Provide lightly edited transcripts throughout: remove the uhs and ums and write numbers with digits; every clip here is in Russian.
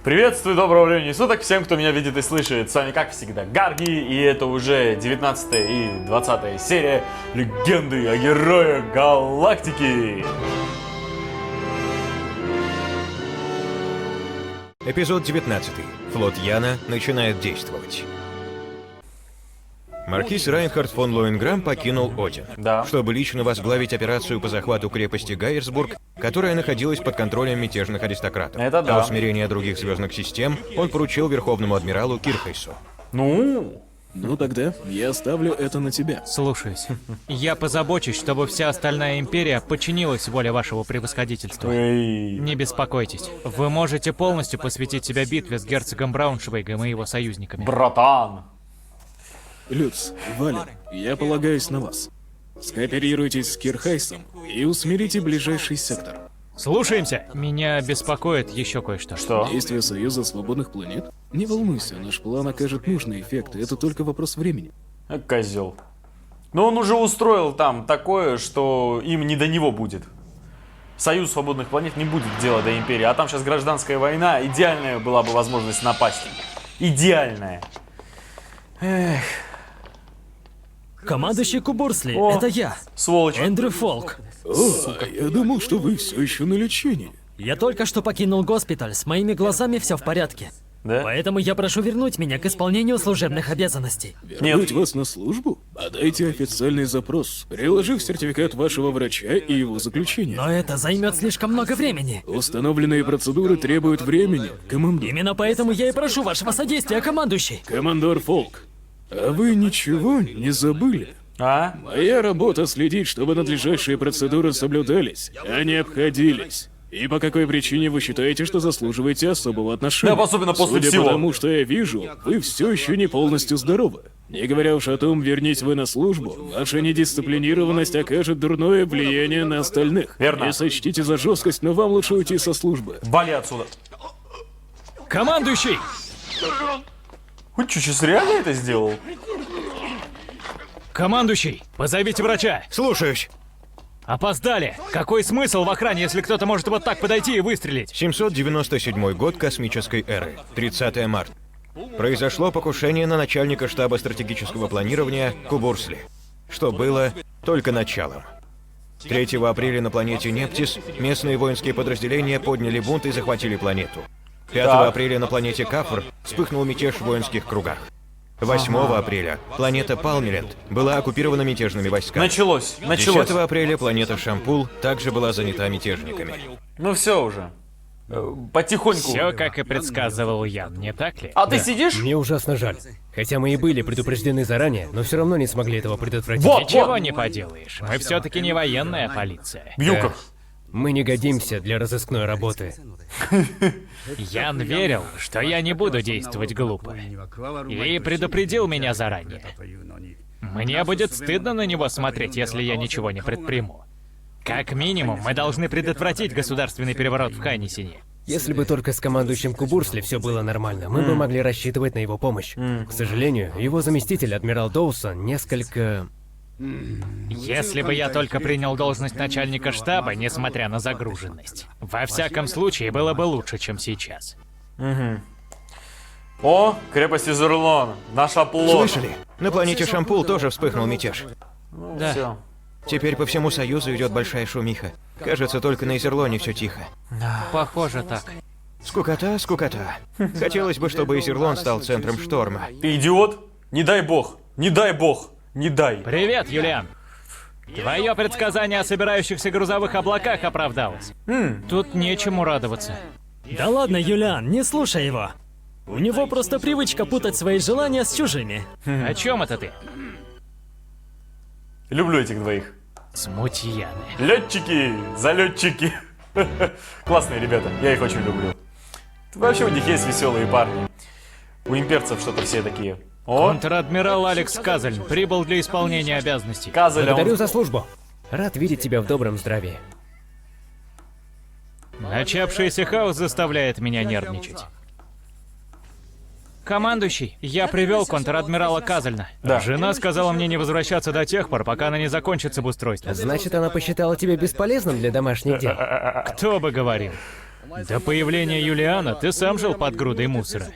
Приветствую, доброго времени суток всем, кто меня видит и слышит. С вами, как всегда, Гарги, и это уже 19 и 20 серия Легенды о Героях Галактики. Эпизод 19. Флот Яна начинает действовать. Маркиз Райнхард фон Лоенграм покинул Один, чтобы лично возглавить операцию по захвату крепости Гайерсбург, которая находилась под контролем мятежных аристократов. А усмирение других звездных систем он поручил Верховному адмиралу Кирхейсу. Ну тогда я оставлю это на тебя. Слушаюсь. Я позабочусь, чтобы вся остальная империя подчинилась воле вашего превосходительства. Не беспокойтесь. Вы можете полностью посвятить себя битве с герцогом Брауншвейгом и его союзниками. Братан! Люц, Валер, я полагаюсь на вас. Скооперируйтесь с Кирхайсом и усмирите ближайший сектор. Слушаемся! Меня беспокоит еще кое-что. Что? Действие Союза Свободных Планет? Не волнуйся, наш план окажет нужный эффект, и это только вопрос времени. Козел. Но он уже устроил там такое, что им не до него будет. Союз Свободных Планет не будет дела до империи, а там сейчас гражданская война, идеальная была бы возможность напасть. Идеальная. Эх. Командующий Кубурсли, О, это я, сволочь. Эндрю Фолк. Я думал, что вы все еще на лечении. Я только что покинул госпиталь, с моими глазами все в порядке. Да? Поэтому я прошу вернуть меня к исполнению служебных обязанностей. Вернуть вас на службу? Подайте официальный запрос, приложив сертификат вашего врача и его заключение. Но это займет слишком много времени. Установленные процедуры требуют времени, командор. Именно поэтому я и прошу вашего содействия, командующий. Командор Фолк, а вы ничего не забыли? А? Моя работа следить, чтобы надлежащие процедуры соблюдались, а не обходились. И по какой причине вы считаете, что заслуживаете особого отношения? Да, особенно после Судя всего. по тому, что я вижу, вы все еще не полностью здоровы. Не говоря уж о том, вернись вы на службу, ваша недисциплинированность окажет дурное влияние на остальных. Верно. Не сочтите за жесткость, но вам лучше уйти со службы. Вали отсюда. Командующий! Хоть что, сейчас реально это сделал? Командующий, позовите врача! Слушаюсь. Опоздали! Какой смысл в охране, если кто-то может вот так подойти и выстрелить? 797 год космической эры, 30 марта. Произошло покушение на начальника штаба стратегического планирования Кубурсли, что было только началом. 3 апреля на планете Нептис местные воинские подразделения подняли бунт и захватили планету. 5 апреля на планете Кафр вспыхнул мятеж в воинских кругах. 8 апреля планета Палмеленд была оккупирована мятежными войсками. Началось. 10 апреля планета Шампул также была занята мятежниками. Ну все уже. Потихоньку. Все, как и предсказывал Ян, не так ли? А ты сидишь? Мне ужасно жаль. Хотя мы и были предупреждены заранее, но все равно не смогли этого предотвратить. Вот, Ничего не поделаешь. Мы все-таки не военная полиция. Бьюков. Мы не годимся для разыскной работы. Ян верил, что я не буду действовать глупо. И предупредил меня заранее. Мне будет стыдно на него смотреть, если я ничего не предприму. Как минимум, мы должны предотвратить государственный переворот в Хайнисине. Если бы только с командующим Кубурсли все было нормально, мы бы могли рассчитывать на его помощь. К сожалению, его заместитель, адмирал Доусон, несколько... Если бы я только принял должность начальника штаба, несмотря на загруженность, во всяком случае, было бы лучше, чем сейчас. О, крепость Изерлон. Наш оплот. Слышали? На планете Шампул тоже вспыхнул мятеж. Да. Все. Теперь по всему Союзу идет большая шумиха. Кажется, только на Изерлоне все тихо. Похоже так. Скукота, скукота. Хотелось бы, чтобы Изерлон стал центром шторма. Ты идиот? Не дай бог. Не дай бог. Не дай. Привет, Юлиан. Твое предсказание о собирающихся грузовых облаках оправдалось. Тут нечему радоваться. Да ладно, Юлиан, не слушай его. У него просто привычка путать свои желания с чужими. О чем это ты? Люблю этих двоих. Смутьяны. Летчики, залетчики. Классные ребята, я их очень люблю. Вообще у них есть веселые парни. У имперцев что-то все такие. О, Контр-адмирал Алекс Казельн прибыл для исполнения обязанностей. Казеля. Благодарю за службу. Рад видеть тебя в добром здравии. Начавшийся хаос заставляет меня нервничать. Командующий, я привел контр-адмирала Казельна. Да. Жена сказала мне не возвращаться до тех пор, пока она не закончит с обустройством. Значит, она посчитала тебя бесполезным для домашних дел. Кто бы говорил. До появления Юлиана ты сам жил под грудой мусора.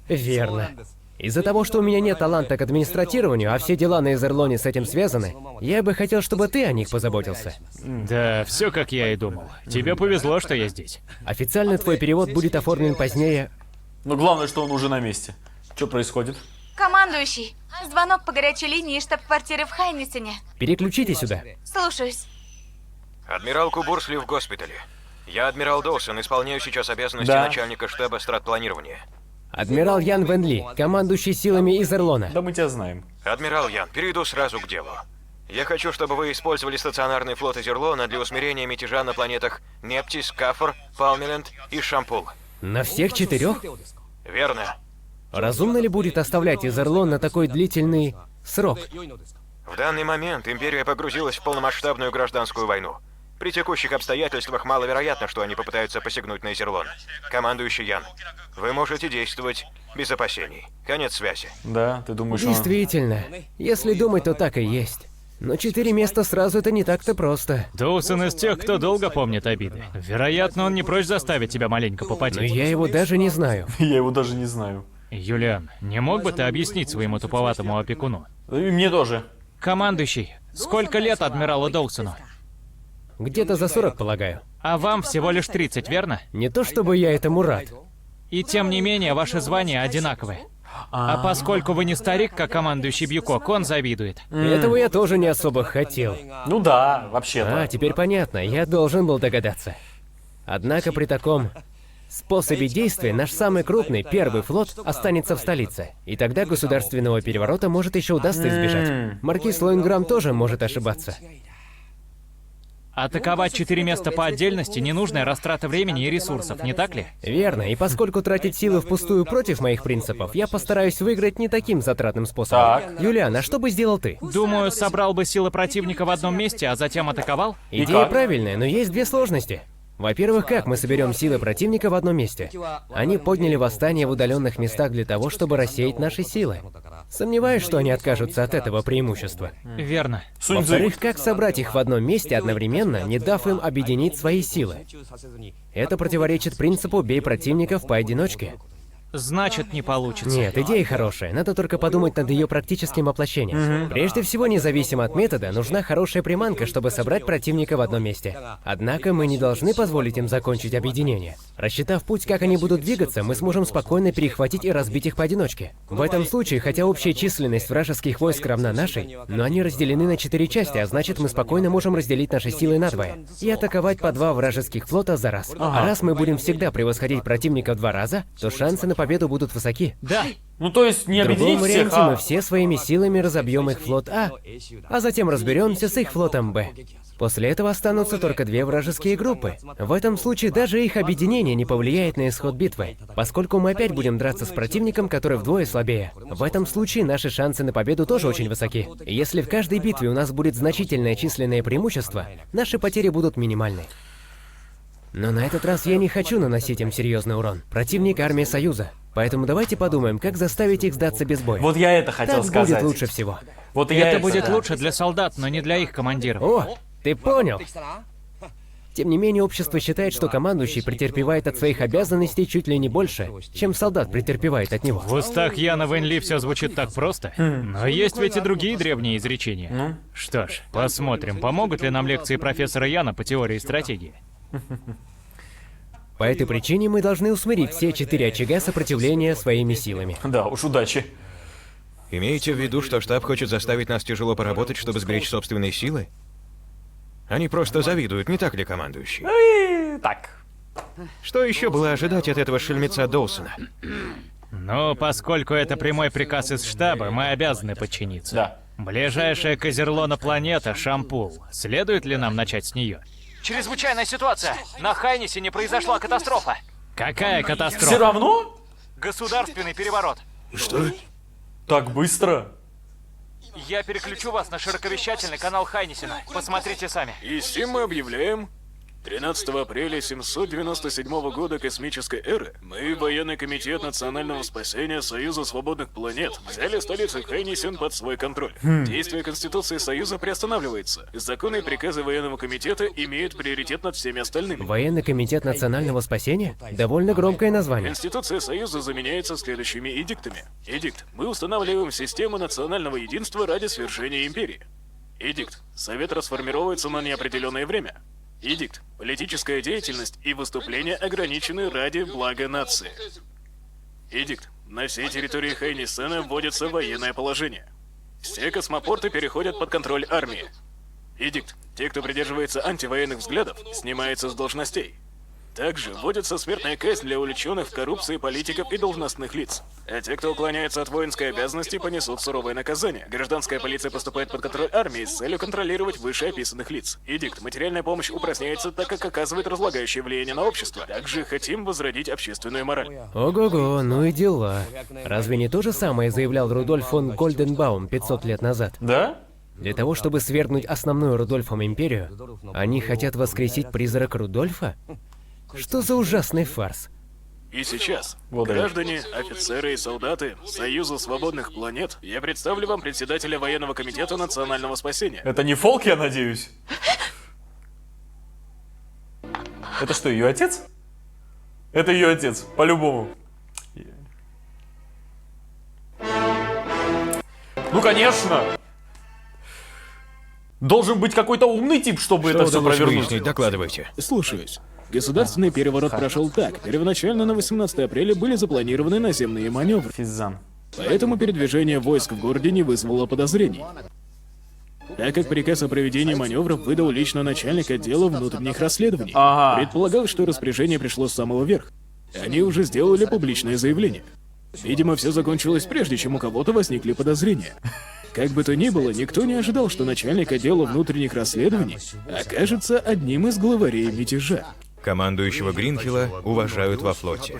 Верно. Из-за того, что у меня нет таланта к администратированию, а все дела на Изерлоне с этим связаны, я бы хотел, чтобы ты о них позаботился. Да, все как я и думал. Тебе повезло, что я здесь. Официально твой перевод будет оформлен позднее. Но главное, что он уже на месте. Что происходит? Командующий, звонок по горячей линии штаб-квартиры в Хайнисене. Переключите сюда. Слушаюсь. Адмирал Кубурсли в госпитале. Я адмирал Доусон, исполняю сейчас обязанности Да. начальника штаба стратпланирования. Адмирал Ян Вен Ли, командующий силами Изерлона. Да мы тебя знаем. Адмирал Ян, перейду сразу к делу. Я хочу, чтобы вы использовали стационарный флот Изерлона для усмирения мятежа на планетах Нептис, Кафор, Палмиленд и Шампул. На всех 4? Верно. Разумно ли будет оставлять Изерлон на такой длительный срок? В данный момент Империя погрузилась в полномасштабную гражданскую войну. При текущих обстоятельствах маловероятно, что они попытаются посягнуть на Изерлон. Командующий Ян, вы можете действовать без опасений. Конец связи. Да, ты думаешь, он... Действительно. Если думать, то так и есть. Но 4 места сразу — это не так-то просто. Доусон из тех, кто долго помнит обиды. Вероятно, он не прочь заставить тебя маленько Но попотеть. я его даже не знаю. Я его даже не знаю. Юлиан, не мог бы ты объяснить своему туповатому опекуну? И мне тоже. Командующий, сколько лет адмиралу Доусону? Где-то за 40, полагаю. А вам всего лишь 30, верно? Не то чтобы я этому рад. И тем не менее, ваши звания одинаковы. А поскольку вы не старик, как командующий Бьюкок, он завидует. Этого я тоже не особо хотел. Ну да, вообще-то. А, теперь понятно, я должен был догадаться. Однако при таком способе действия наш самый крупный, первый флот, останется в столице. И тогда государственного переворота может еще удастся избежать. Маркиз Лоинграм тоже может ошибаться. Атаковать 4 места по отдельности — ненужная растрата времени и ресурсов, не так ли? Верно, и поскольку тратить силы впустую против моих принципов, я постараюсь выиграть не таким затратным способом. Так. Юлиан, а что бы сделал ты? Думаю, собрал бы силы противника в одном месте, а затем атаковал? Идея как? правильная, но есть две сложности. Во-первых, как мы соберем силы противника в одном месте? Они подняли восстание в удаленных местах для того, чтобы рассеять наши силы. Сомневаюсь, что они откажутся от этого преимущества. Верно. Сунь-цзы. Во-вторых, как собрать их в одном месте одновременно, не дав им объединить свои силы? Это противоречит принципу «бей противников поодиночке». Значит, не получится. Нет, идея хорошая, надо только подумать над ее практическим воплощением. Прежде всего, независимо от метода, нужна хорошая приманка, чтобы собрать противника в одном месте. Однако мы не должны позволить им закончить объединение. Рассчитав путь, как они будут двигаться, мы сможем спокойно перехватить и разбить их поодиночке. В этом случае, хотя общая численность вражеских войск равна нашей, но они разделены на 4 части, а значит, мы спокойно можем разделить наши силы надвое и атаковать по 2 вражеских флота за раз. А раз мы будем всегда превосходить противника в 2 раза, то шансы на победу будут высоки. Да. Ну то есть не В другом объединить всех, варианте мы а... все своими силами разобьем их флот а затем разберемся с их флотом Б. После этого останутся только 2 вражеские группы. В этом случае даже их объединение не повлияет на исход битвы, поскольку мы опять будем драться с противником, который вдвое слабее. В этом случае наши шансы на победу тоже очень высоки. И если в каждой битве у нас будет значительное численное преимущество, наши потери будут минимальны. Но на этот раз я не хочу наносить им серьезный урон. Противник — армия Союза. Поэтому давайте подумаем, как заставить их сдаться без боя. Вот я это хотел Так сказать. будет лучше всего. Вот и я Это будет да. лучше для солдат, но не для их командиров. О, ты понял? Тем не менее, общество считает, что командующий претерпевает от своих обязанностей чуть ли не больше, чем солдат претерпевает от него. В устах Яна Вен Ли все звучит так просто. Но есть ведь и другие древние изречения. Что ж, посмотрим, помогут ли нам лекции профессора Яна по теории стратегии. По этой причине мы должны усмирить все 4 очага сопротивления своими силами. Да, уж удачи. Имеете в виду, что штаб хочет заставить нас тяжело поработать, чтобы сберечь собственные силы? Они просто завидуют, не так ли, командующий? И так. Что еще было ожидать от этого шельмеца Доусона? Но поскольку это прямой приказ из штаба, мы обязаны подчиниться. Да. Ближайшая к Азерлону планета — Шампул. Следует ли нам начать с нее? Чрезвычайная ситуация! На Хайнисе не произошла катастрофа! Какая катастрофа? Все равно? Государственный переворот. Так быстро? Я переключу вас на широковещательный канал Хайнисена. Посмотрите сами. И сим мы объявляем. 13 апреля 797 года космической эры мы, военный комитет национального спасения Союза свободных планет, взяли столицу Хайнисен под свой контроль. Действие Конституции Союза приостанавливается. Законы и приказы военного комитета имеют приоритет над всеми остальными. Военный комитет национального спасения? Довольно громкое название. Конституция Союза заменяется следующими эдиктами. Эдикт. Мы устанавливаем систему национального единства ради свержения империи. Эдикт. Совет расформируется на неопределенное время. Эдикт. Политическая деятельность и выступления ограничены ради блага нации. Эдикт. На всей территории Хайнисена вводится военное положение. Все космопорты переходят под контроль армии. Эдикт. Те, кто придерживается антивоенных взглядов, снимаются с должностей. Также вводится смертная казнь для увлеченных в коррупции политиков и должностных лиц. А те, кто уклоняется от воинской обязанности, понесут суровое наказание. Гражданская полиция поступает под контроль армии с целью контролировать вышеописанных лиц. Эдикт. Материальная помощь упростняется, так как оказывает разлагающее влияние на общество. Также хотим возродить общественную мораль. Ого-го, ну и дела. Разве не то же самое заявлял Рудольф фон Гольденбаум 500 лет назад? Да? Для того, чтобы свергнуть основную Рудольфом империю, они хотят воскресить призрак Рудольфа? Что за ужасный фарс? И сейчас, Вот это. граждане, офицеры и солдаты Союза свободных планет, я представлю вам председателя военного комитета национального спасения. Это не Фолк, я надеюсь? Это что, ее отец? Это ее отец, по-любому. Ну, конечно! Должен быть какой-то умный тип, чтобы это все удалось провернуть. выяснить? Докладывайте. Слушаюсь. Государственный переворот прошел так. Первоначально на 18 апреля были запланированы наземные маневры. Физзан. Поэтому передвижение войск в городе не вызвало подозрений. Так как приказ о проведении маневров выдал лично начальник отдела внутренних расследований. Ага. Предполагалось, что распоряжение пришло с самого верха. Они уже сделали публичное заявление. Видимо, все закончилось прежде, чем у кого-то возникли подозрения. Как бы то ни было, никто не ожидал, что начальник отдела внутренних расследований окажется одним из главарей мятежа. Командующего Гринхилла уважают во флоте.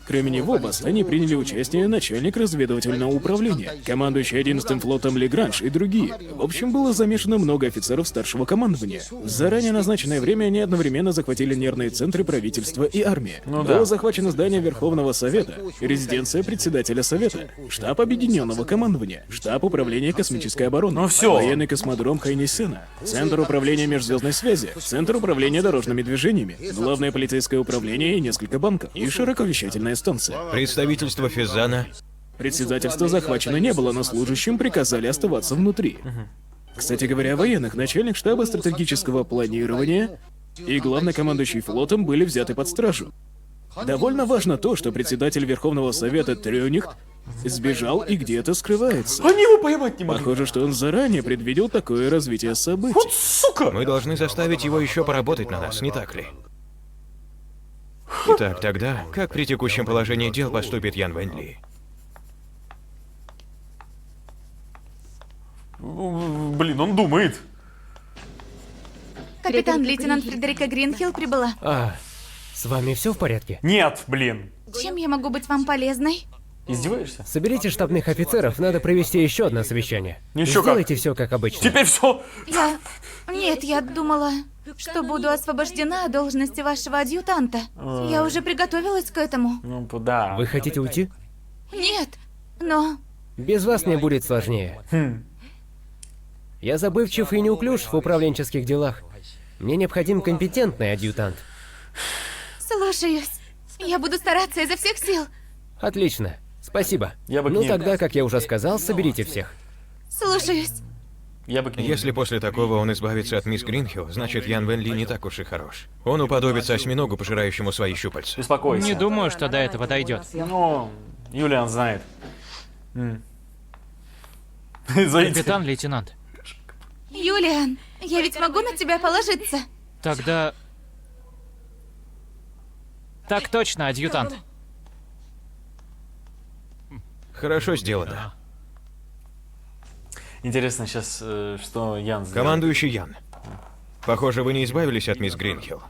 Кроме него, в восстании приняли участие начальник разведывательного управления, командующий 11-м флотом Легранж и другие. В общем, было замешано много офицеров старшего командования. В заранее назначенное время они одновременно захватили нервные центры правительства и армии. Ну Было да. захвачено здание Верховного Совета, резиденция председателя Совета, штаб Объединенного командования, штаб управления космической обороны, Ну всё. военный космодром Хайнисена, центр управления межзвездной связи, центр управления дорожными движениями, главное полицейское управление и несколько банков, и широковещательная станция. Представительство Физзана. Председательства захвачено не было, но служащим приказали оставаться внутри. Кстати говоря, о военных, начальник штаба стратегического планирования и главнокомандующий флотом были взяты под стражу. Довольно важно то, что председатель Верховного Совета Трёнихт сбежал и где-то скрывается. Они его поймать не могли. Похоже, что он заранее предвидел такое развитие событий. Вот сука! Мы должны заставить его еще поработать на нас, не так ли? Итак, тогда, как при текущем положении дел поступит Ян Вэньли? Блин, он думает. Капитан-лейтенант Фредерика Гринхилл прибыла. С вами все в порядке? Нет, блин. Чем я могу быть вам полезной? Издеваешься? Соберите штабных офицеров, надо провести еще одно совещание. Еще как. Сделайте все как обычно. Теперь все. Нет, я думала, что буду освобождена от должности вашего адъютанта. Я уже приготовилась к этому. Ну, да. Вы хотите уйти? Нет, но... Без вас мне будет сложнее. Я забывчив и неуклюж в управленческих делах. Мне необходим компетентный адъютант. Слушаюсь. Я буду стараться изо всех сил. Отлично. Спасибо. Я бы к Ну ней- тогда, как я уже сказал, соберите всех. Слушаюсь. Я бы к ней... Если после такого он избавится от мисс Гринхилл, значит Ян Вэньли не так уж и хорош. Он уподобится осьминогу, пожирающему свои щупальца. Успокойся. Не думаю, что до этого дойдет. Ну, Юлиан знает. Зайди. Капитан-лейтенант, Юлиан, я ведь могу на тебя положиться? тогда... Так точно, адъютант. Хорошо сделано. Интересно сейчас, что Ян сделал. Командующий Ян. Похоже, вы не избавились от мисс Гринхилл.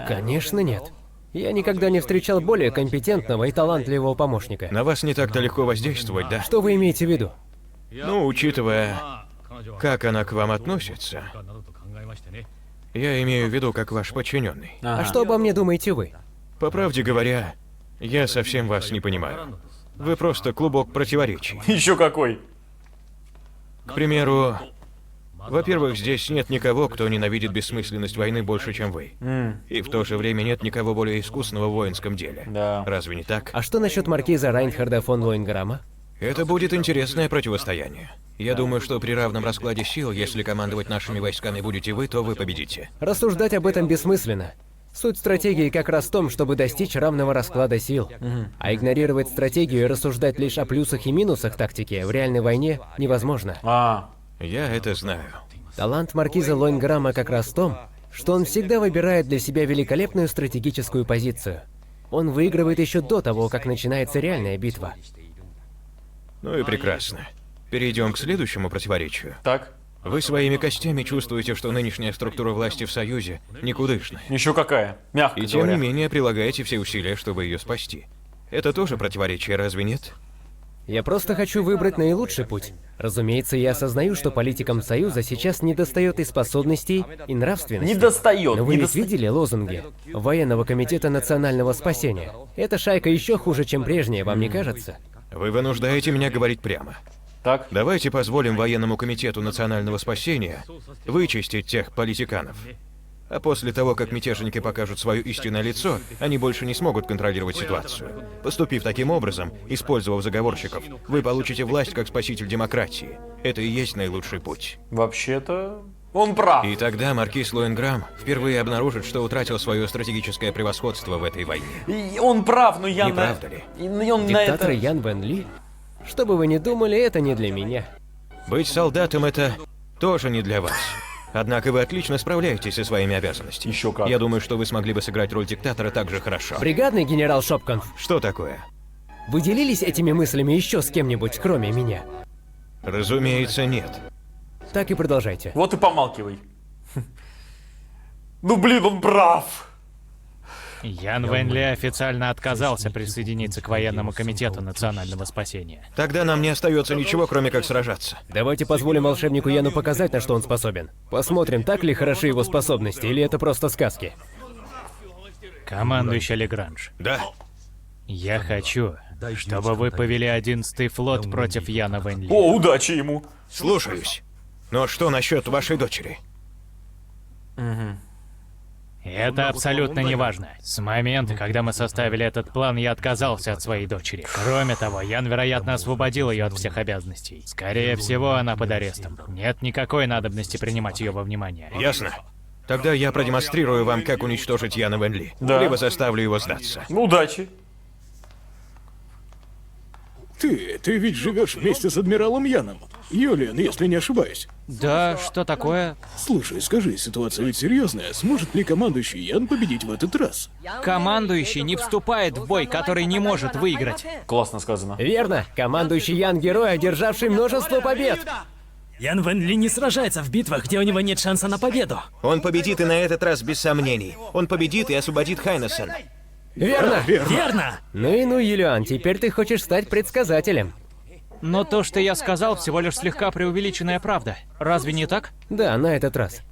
Конечно, нет. Я никогда не встречал более компетентного и талантливого помощника. На вас не так-то легко воздействовать, да? Что вы имеете в виду? Ну, учитывая, как она к вам относится, Я имею в виду, как ваш подчиненный. А что обо мне думаете вы? По правде говоря, я совсем вас не понимаю. Вы просто клубок противоречий. Еще какой. К примеру, во-первых, здесь нет никого, кто ненавидит бессмысленность войны больше, чем вы. И в то же время нет никого более искусного в воинском деле. Да. Разве не так? А что насчет маркиза Райнхарда фон Лоинграма? Это будет интересное противостояние. Я думаю, что при равном раскладе сил, если командовать нашими войсками будете вы, то вы победите. Рассуждать об этом бессмысленно. Суть стратегии как раз в том, чтобы достичь равного расклада сил. А игнорировать стратегию и рассуждать лишь о плюсах и минусах тактики в реальной войне невозможно. Я это знаю. Талант маркиза Лоинграма как раз в том, что он всегда выбирает для себя великолепную стратегическую позицию. Он выигрывает еще до того, как начинается реальная битва. Ну и прекрасно. Перейдем к следующему противоречию. Так. Вы своими костями чувствуете, что нынешняя структура власти в Союзе никудышная. Еще какая? Мягко И тем говоря. не менее прилагаете все усилия, чтобы ее спасти. Это тоже противоречие, разве нет? Я просто хочу выбрать наилучший путь. Разумеется, я осознаю, что политикам Союза сейчас недостает и способностей, и нравственности. Не достает. Но вы не ведь видели лозунги Военного комитета национального спасения? Эта шайка еще хуже, чем прежняя, вам не кажется? Вы вынуждаете меня говорить прямо. Так. Давайте позволим Военному комитету национального спасения вычистить тех политиканов. А после того, как мятежники покажут свое истинное лицо, они больше не смогут контролировать ситуацию. Поступив таким образом, использовав заговорщиков, вы получите власть как спаситель демократии. Это и есть наилучший путь. Вообще-то... Он прав. И тогда маркиз Лоинграм впервые обнаружит, что утратил свое стратегическое превосходство в этой войне. И он прав, но я Не на... правда ли? И он на Диктатор это... Ян Вен Ли? Что бы вы ни думали, это не для меня. Быть солдатом — это тоже не для вас. Однако вы отлично справляетесь со своими обязанностями. Еще как. Я думаю, что вы смогли бы сыграть роль диктатора так же хорошо. Бригадный генерал Шопконф, Что такое? вы делились этими мыслями еще с кем-нибудь, кроме меня? Разумеется, нет. Так и продолжайте. Вот и помалкивай. Ну блин, он прав. Ян Вен Ли официально отказался присоединиться к Военному комитету национального спасения. Тогда нам не остается ничего, кроме как сражаться. Давайте позволим волшебнику Яну показать, на что он способен. Посмотрим, так ли хороши его способности, или это просто сказки. Командующий Легранж, Да. я хочу, чтобы вы повели 11-й флот против Яна Вен Ли. О, удачи ему. Слушаюсь. Но что насчет вашей дочери? Это абсолютно не важно. С момента, когда мы составили этот план, я отказался от своей дочери. Кроме того, Ян, вероятно, освободил ее от всех обязанностей. Скорее всего, она под арестом. Нет никакой надобности принимать ее во внимание. Ясно. Тогда я продемонстрирую вам, как уничтожить Яна Вен Ли. Да. Либо заставлю его сдаться. Ну, удачи. Ты ведь живешь вместе с адмиралом Яном. Юлиан, если не ошибаюсь. Да, что такое? Слушай, скажи, ситуация ведь серьезная. Сможет ли командующий Ян победить в этот раз? Командующий не вступает в бой, который не может выиграть. Классно сказано. Верно, командующий Ян герой, одержавший множество побед. Ян Вен Ли не сражается в битвах, где у него нет шанса на победу. Он победит и на этот раз без сомнений. Он победит и освободит Хайнессен. Верно. Верно! Ну и ну, Юлиан, теперь ты хочешь стать предсказателем. Но то, что я сказал, всего лишь слегка преувеличенная правда. Разве не так? Да, на этот раз.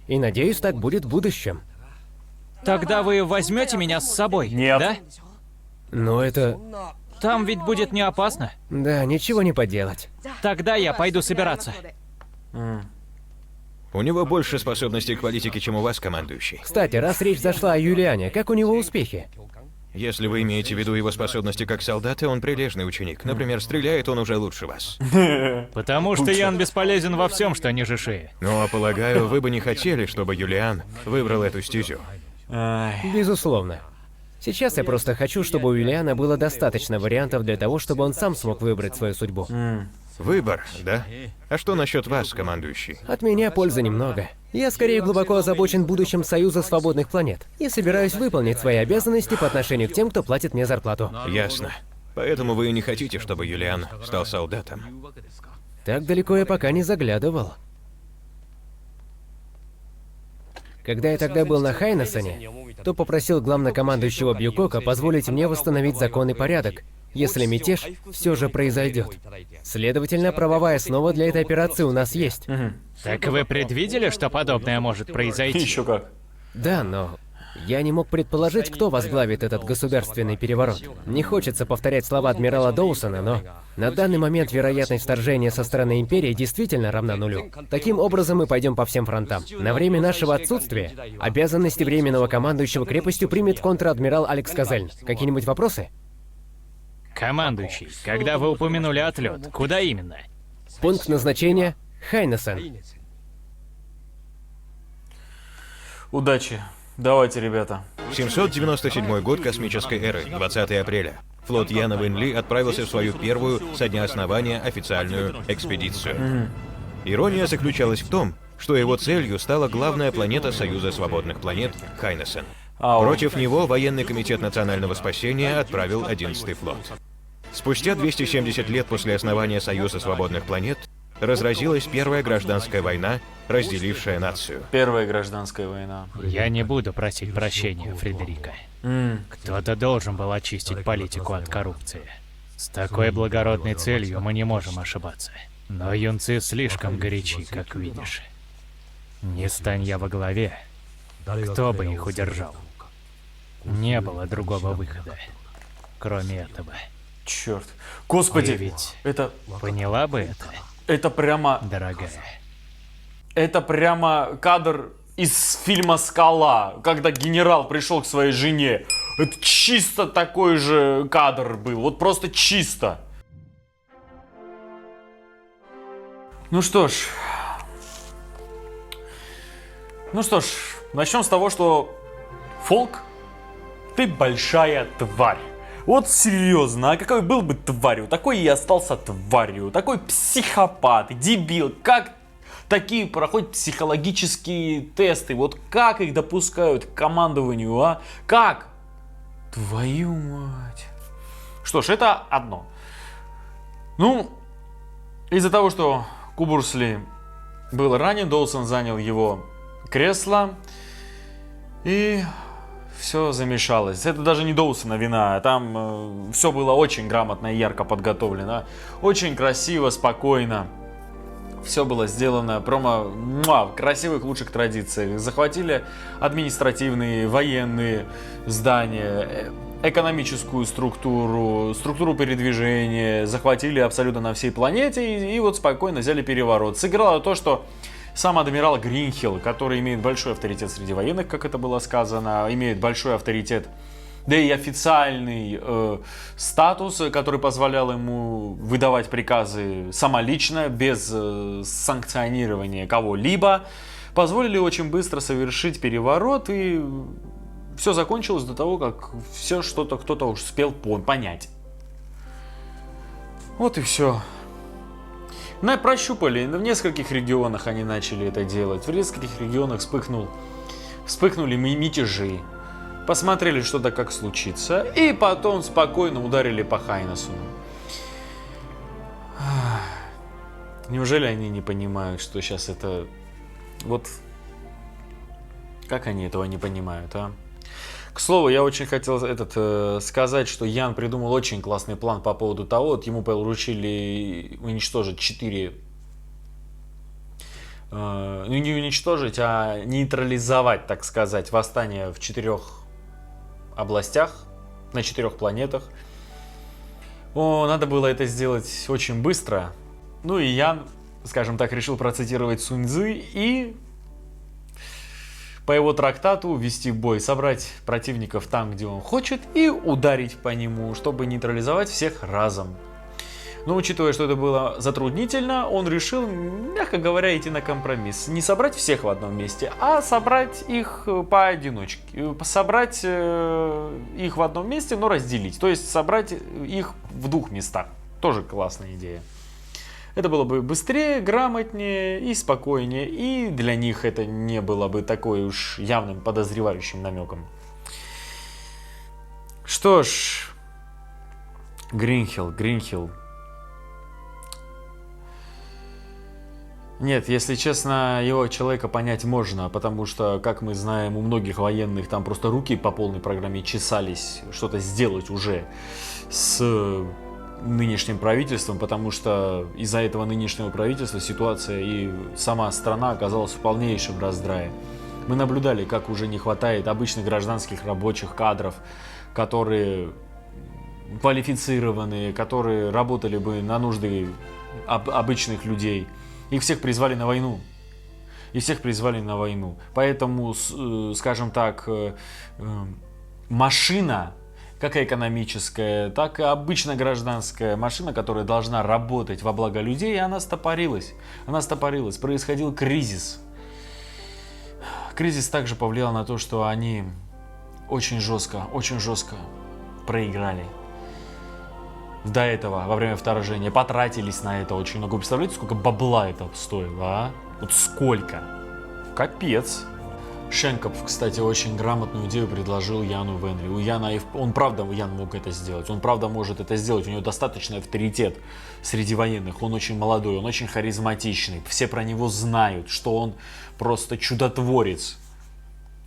И надеюсь, так будет в будущем. Тогда вы возьмете меня с собой, Нет. да? Но это... Там ведь будет не опасно. Да, ничего не поделать. Тогда я пойду собираться. У него больше способностей к политике, чем у вас, командующий. Кстати, раз речь зашла о Юлиане, как у него успехи? Если вы имеете в виду его способности как солдата, он прилежный ученик. Например, стреляет он уже лучше вас. Потому что Ян бесполезен во всем, что ниже шеи. Ну, а полагаю, вы бы не хотели, чтобы Юлиан выбрал эту стезю. Безусловно. Сейчас я просто хочу, чтобы у Юлиана было достаточно вариантов для того, чтобы он сам смог выбрать свою судьбу. Выбор, да? А что насчет вас, командующий? От меня пользы немного. Я скорее глубоко озабочен будущим Союза свободных планет и собираюсь выполнить свои обязанности по отношению к тем, кто платит мне зарплату. Ясно. Поэтому вы и не хотите, чтобы Юлиан стал солдатом. Так далеко я пока не заглядывал. Когда я тогда был на Хайнессене, то попросил главнокомандующего Бьюкока позволить мне восстановить закон и порядок если мятеж все же произойдет. Следовательно, правовая основа для этой операции у нас есть. Так вы предвидели, что подобное может произойти? Еще как. Да, но я не мог предположить, кто возглавит этот государственный переворот. Не хочется повторять слова адмирала Доусона, но на данный момент вероятность вторжения со стороны Империи действительно равна нулю. Таким образом, мы пойдем по всем фронтам. На время нашего отсутствия обязанности временного командующего крепостью примет контр-адмирал Алекс Казельн. Какие-нибудь вопросы? Командующий, когда вы упомянули отлет, куда именно? Пункт назначения — Хайнессен. Удачи. Давайте, ребята. 797 год космической эры, 20 апреля. Флот Яна Вэньли отправился в свою первую со дня основания официальную экспедицию. Ирония заключалась в том, что его целью стала главная планета Союза свободных планет — Хайнессен. Против него военный комитет национального спасения отправил 11-й флот. Спустя 270 лет после основания Союза свободных планет разразилась Первая гражданская война, разделившая нацию. Первая гражданская война. Я не буду просить прощения, Фредерика. Кто-то должен был очистить политику от коррупции. С такой благородной целью мы не можем ошибаться. Но юнцы слишком горячи, как видишь. Не стань я во главе, кто бы их удержал? Не было другого выхода, кроме этого. Черт. Господи, Ты ведь это поняла бы это, прямо... дорогая? Это прямо кадр из фильма «Скала», когда генерал пришел к своей жене. Это чисто такой же кадр был, вот просто чисто. Ну что ж, начнем с того, что Фолк, ты большая тварь. Вот серьезно, а какой был бы тварью, такой и остался тварью. Такой психопат, дебил. Как такие проходят психологические тесты? Вот как их допускают к командованию, а? Как? Твою мать. Что ж, это одно. Ну, из-за того, что Кубурсли был ранен, Доусон занял его кресло. И все замешалось. Это даже не Доусона вина. Там все было очень грамотно и ярко подготовлено. Очень красиво, спокойно. Все было сделано прямо в красивых, лучших традициях. Захватили административные, военные здания, экономическую структуру, структуру передвижения. Захватили абсолютно на всей планете и вот спокойно взяли переворот. Сыграло то, что сам адмирал Гринхилл, который имеет большой авторитет среди военных, как это было сказано, имеет большой авторитет, да и официальный статус, который позволял ему выдавать приказы самолично, без санкционирования кого-либо, позволили очень быстро совершить переворот, и все закончилось до того, как все что-то кто-то успел понять. Вот и все. Прощупали, в нескольких регионах они начали это делать, в нескольких регионах вспыхнули мятежи, посмотрели, что да как случится, и потом спокойно ударили по Хайнессену. Неужели они не понимают, что сейчас это... Вот как они этого не понимают, а? К слову, я очень хотел сказать, что Ян придумал очень классный план по поводу того, вот ему поручили уничтожить 4... не уничтожить, а нейтрализовать, так сказать, восстание в 4 областях, на 4 планетах. Надо было это сделать очень быстро. Ну и Ян, скажем так, решил процитировать Сунь Цзы и по его трактату вести бой, собрать противников там, где он хочет, и ударить по нему, чтобы нейтрализовать всех разом. Но учитывая, что это было затруднительно, он решил, мягко говоря, идти на компромисс. Не собрать всех в одном месте, а собрать их поодиночке. Собрать их в одном месте, но разделить. То есть собрать их в 2 местах. Тоже классная идея. Это было бы быстрее, грамотнее и спокойнее. И для них это не было бы такой уж явным подозревающим намеком. Что ж, Гринхилл. Нет, если честно, его человека понять можно, потому что, как мы знаем, у многих военных там просто руки по полной программе чесались что-то сделать уже с нынешним правительством, потому что из-за этого нынешнего правительства ситуация и сама страна оказалась в полнейшем раздрае. Мы наблюдали, как уже не хватает обычных гражданских рабочих кадров, которые квалифицированные, которые работали бы на нужды обычных людей. Их всех призвали на войну. И всех призвали на войну. Поэтому, скажем так, машина, как и экономическая, так и обычная гражданская машина, которая должна работать во благо людей, она стопорилась. Она стопорилась. Происходил кризис. Кризис также повлиял на то, что они очень жестко проиграли. До этого, во время вторжения, потратились на это очень много. Вы представляете, сколько бабла это стоило, а? Вот сколько? Капец. Шенкопф, кстати, очень грамотную идею предложил Яну Венри. У Яна, он правда, Ян мог это сделать. Он правда может это сделать. У него достаточный авторитет среди военных. Он очень молодой, он очень харизматичный. Все про него знают, что он просто чудотворец.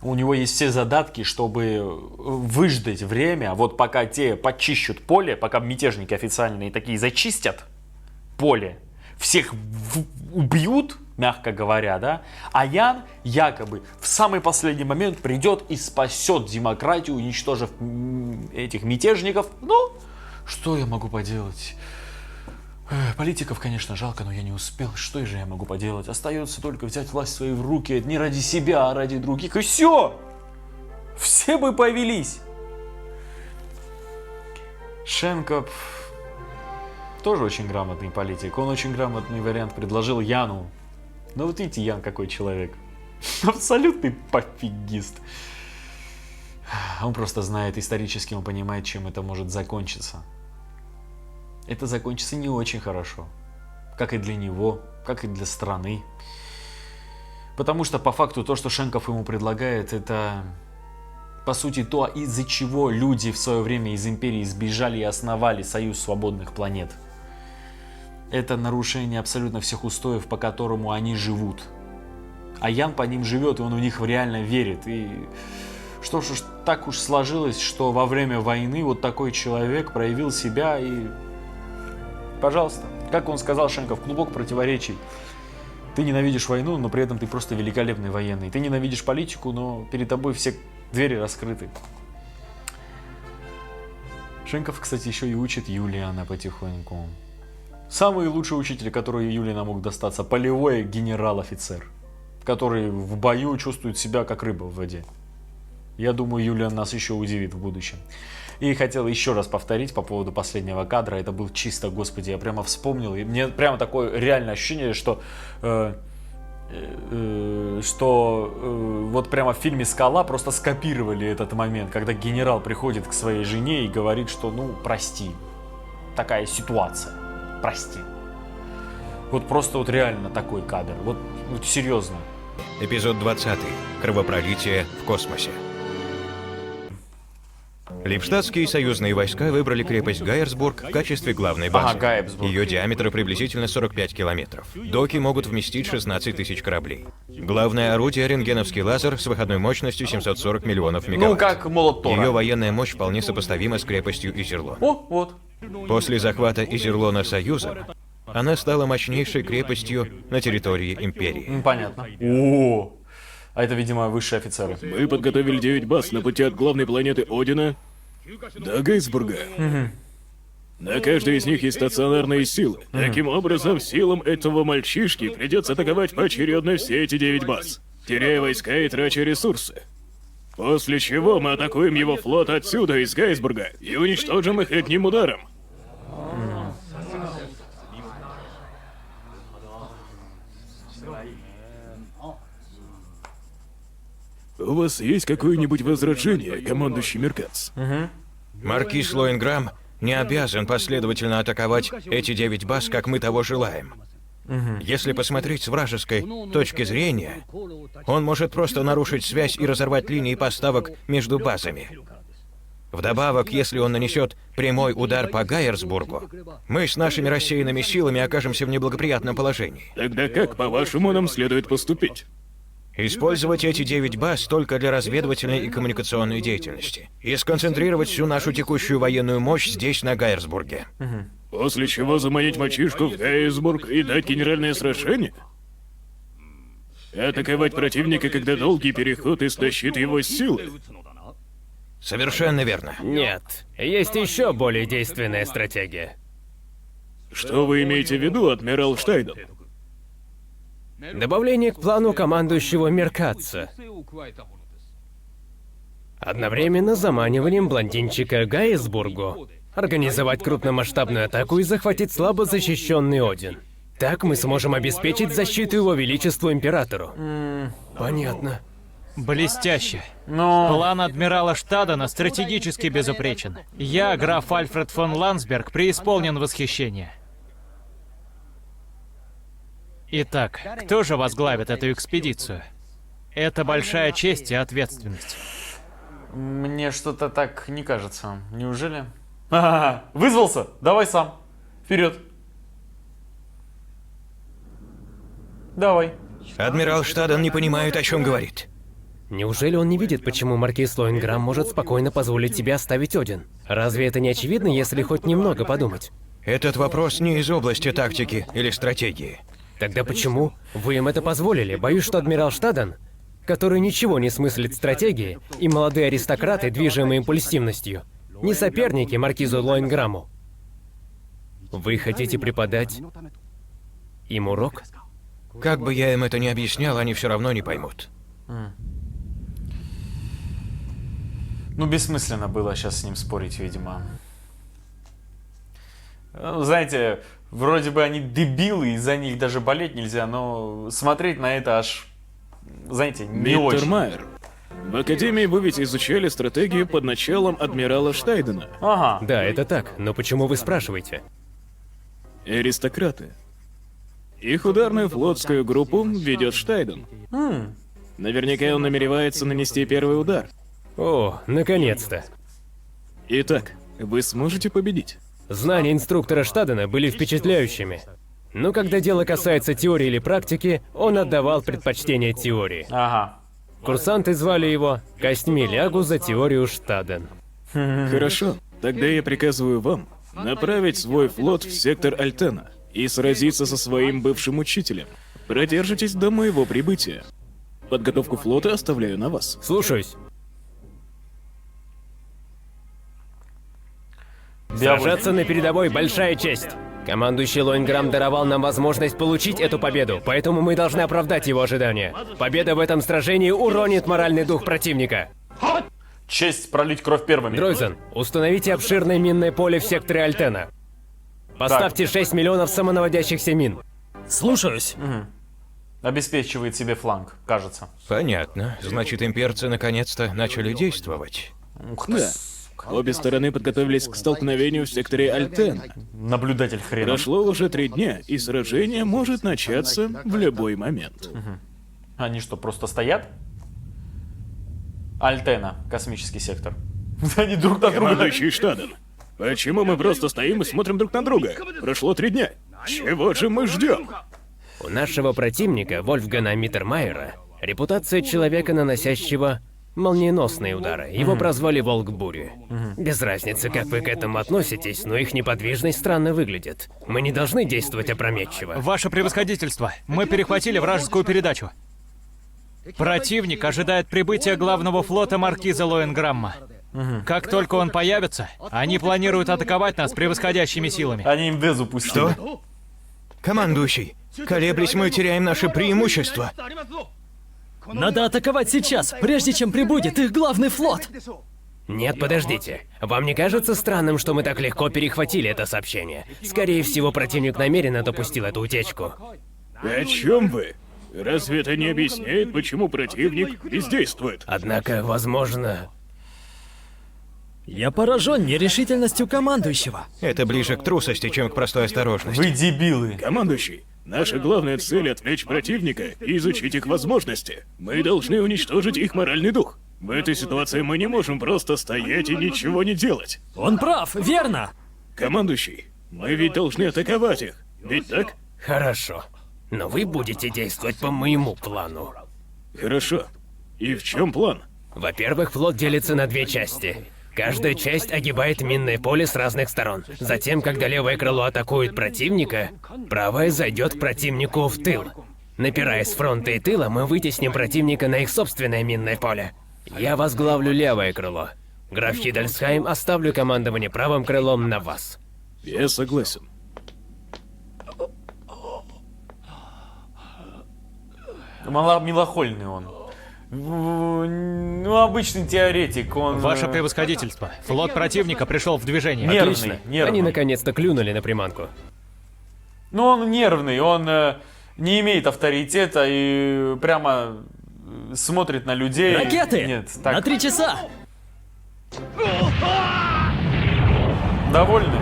У него есть все задатки, чтобы выждать время, вот пока те почищут поле, пока мятежники официальные такие зачистят поле, всех убьют, мягко говоря, да, а Ян якобы в самый последний момент придет и спасет демократию, уничтожив этих мятежников. Ну, что я могу поделать? Политиков, конечно, жалко, но я не успел. Что же я могу поделать? Остается только взять власть в свои руки. Не ради себя, а ради других. И все! Все бы повелись. Шенкопф тоже очень грамотный политик. Он очень грамотный вариант предложил Яну. Но вот видите, Ян какой человек. Абсолютный пофигист. Он просто знает исторически, он понимает, чем это может закончиться. Это закончится не очень хорошо. Как и для него, как и для страны. Потому что по факту то, что Шенкопф ему предлагает, это по сути то, из-за чего люди в свое время из империи сбежали и основали Союз свободных планет. Это нарушение абсолютно всех устоев, по которому они живут. А Ян по ним живет, и он в них реально верит. И что ж так уж сложилось, что во время войны вот такой человек проявил себя и... Пожалуйста. Как он сказал, Шенкопф, клубок противоречий. Ты ненавидишь войну, но при этом ты просто великолепный военный. Ты ненавидишь политику, но перед тобой все двери раскрыты. Шенкопф, кстати, еще и учит Юлиана потихоньку. Самый лучший учитель, который Юлиана мог достаться, полевой генерал-офицер, который в бою чувствует себя как рыба в воде. Я думаю, Юлиан нас еще удивит в будущем. И хотел еще раз повторить по поводу последнего кадра. Это был чисто, господи, я прямо вспомнил. И мне прямо такое реальное ощущение, что вот прямо в фильме «Скала» просто скопировали этот момент, когда генерал приходит к своей жене и говорит, что ну прости, такая ситуация, прости. Вот просто вот реально такой кадр, вот серьезно. Эпизод 20. Кровопролитие в космосе. Лейбштадтские союзные войска выбрали крепость Гайерсбург в качестве главной базы. Гайерсбург. Ее диаметр приблизительно 45 километров. Доки могут вместить 16 тысяч кораблей. Главное орудие — рентгеновский лазер с выходной мощностью 740 миллионов мегаватт. Ну, как молот Тора. Ее военная мощь вполне сопоставима с крепостью Изерлон. О, вот. После захвата Изерлона Союзом она стала мощнейшей крепостью на территории Империи. Понятно. О, а это, видимо, высшие офицеры. Мы подготовили 9 баз на пути от главной планеты Одина до Гейсбурга. На каждой из них есть стационарные силы. Таким образом, силам этого мальчишки придется атаковать поочередно все эти 9 баз, теряя войска и трача ресурсы. После чего мы атакуем его флот отсюда, из Гейсбурга, и уничтожим их одним ударом. У вас есть какое-нибудь возражение, командующий Меркац? Маркиз Лоинграм не обязан последовательно атаковать эти 9 баз, как мы того желаем. Если посмотреть с вражеской точки зрения, он может просто нарушить связь и разорвать линии поставок между базами. Вдобавок, если он нанесет прямой удар по Гайерсбургу, мы с нашими рассеянными силами окажемся в неблагоприятном положении. Тогда как, по-вашему, нам следует поступить? Использовать эти 9 баз только для разведывательной и коммуникационной деятельности. И сконцентрировать всю нашу текущую военную мощь здесь, на Гайерсбурге. После чего заманить мальчишку в Гейсбург и дать генеральное сражение? Атаковать противника, когда долгий переход истощит его силы? Совершенно верно. Нет, есть еще более действенная стратегия. Что вы имеете в виду, адмирал Штайден? Добавление к плану командующего Меркатца. Одновременно заманиванием блондинчика к Гайесбургу. Организовать крупномасштабную атаку и захватить слабо защищенный Один. Так мы сможем обеспечить защиту его величеству императору. Понятно. Блестяще. Но... План адмирала Штадена стратегически безупречен. Я, граф Альфред фон Ландсберг, преисполнен восхищения. Итак, кто же возглавит эту экспедицию? Это большая честь и ответственность. Мне что-то так не кажется. Неужели? Вызвался? Давай сам. Вперед. Давай. Адмирал Штаден не понимает, о чем говорит. Неужели он не видит, почему маркиз Лоинграм может спокойно позволить себе оставить Один? Разве это не очевидно, если хоть немного подумать? Этот вопрос не из области тактики или стратегии. Тогда почему вы им это позволили? Боюсь, что адмирал Штаден, который ничего не смыслит в стратегии, и молодые аристократы, движимые импульсивностью, не соперники маркизу Лоинграму. Вы хотите преподать им урок? Как бы я им это ни объяснял, они все равно не поймут. Ну, бессмысленно было сейчас с ним спорить, видимо. Знаете, вроде бы они дебилы, из-за них даже болеть нельзя, но смотреть на это аж, знаете, не очень. Миттермайер, в Академии вы ведь изучали стратегию под началом адмирала Штайдена. Ага. Да, это так, но почему вы спрашиваете? Аристократы. Их ударную флотскую группу ведет Штайден. Наверняка он намеревается нанести первый удар. О, наконец-то. Итак, вы сможете победить? Знания инструктора Штадена были впечатляющими. Но когда дело касается теории или практики, он отдавал предпочтение теории. Ага. Курсанты звали его «Костьми лягу за теорию Штаден». Хорошо, тогда я приказываю вам направить свой флот в сектор Альтена и сразиться со своим бывшим учителем. Продержитесь до моего прибытия. Подготовку флота оставляю на вас. Слушаюсь. Диаволь. Сражаться на передовой — большая честь. Командующий Лоинграм даровал нам возможность получить эту победу, поэтому мы должны оправдать его ожидания. Победа в этом сражении уронит моральный дух противника. Честь пролить кровь первыми. Дройзен, установите обширное минное поле в секторе Альтена. Поставьте 6 миллионов самонаводящихся мин. Слушаюсь. Обеспечивает себе фланг, кажется. Понятно. Значит, имперцы наконец-то начали действовать. Ух ты. Да. Обе стороны подготовились к столкновению в секторе Альтен. Наблюдатель хрена. Прошло уже 3 дня, и сражение может начаться в любой момент. Они что, просто стоят? Альтена, космический сектор. Они друг на друга. Командующий Штаден, почему мы просто стоим и смотрим друг на друга? Прошло 3 дня. Чего же мы ждем? У нашего противника, Вольфгана Миттермайера, репутация человека, наносящего молниеносные удары. Его прозвали Волк Бури. Без разницы, как вы к этому относитесь, но их неподвижность странно выглядит. Мы не должны действовать опрометчиво. Ваше превосходительство, мы перехватили вражескую передачу. Противник ожидает прибытия главного флота маркиза Лоинграмма. Как только он появится, они планируют атаковать нас превосходящими силами. Они им Дезу пустили. Что? Командующий, колеблясь, мы теряем наше преимущество. Надо атаковать сейчас, прежде чем прибудет их главный флот. Нет, подождите. Вам не кажется странным, что мы так легко перехватили это сообщение? Скорее всего, противник намеренно допустил эту утечку. О чем вы? Разве это не объясняет, почему противник бездействует? Однако, возможно... Я поражен нерешительностью командующего. Это ближе к трусости, чем к простой осторожности. Вы дебилы. Командующий, наша главная цель — отвлечь противника и изучить их возможности. Мы должны уничтожить их моральный дух. В этой ситуации мы не можем просто стоять и ничего не делать. Он прав, верно. Командующий, мы ведь должны атаковать их, ведь так? Хорошо. Но вы будете действовать по моему плану. Хорошо. И в чем план? Во-первых, флот делится на две части. Каждая часть огибает минное поле с разных сторон. Затем, когда левое крыло атакует противника, правое зайдет к противнику в тыл. Напирая с фронта и тыла, мы вытесним противника на их собственное минное поле. Я возглавлю левое крыло. Граф Хидельсхайм, оставлю командование правым крылом на вас. Я согласен. Милохольный он. Ну, обычный теоретик, он... Ваше превосходительство, флот противника пришел в движение. Нервный, Отлично. нервный. Они наконец-то клюнули на приманку. Ну, он нервный, он не имеет авторитета и прямо смотрит на людей. Ракеты! Нет, На так, 3 часа! довольны?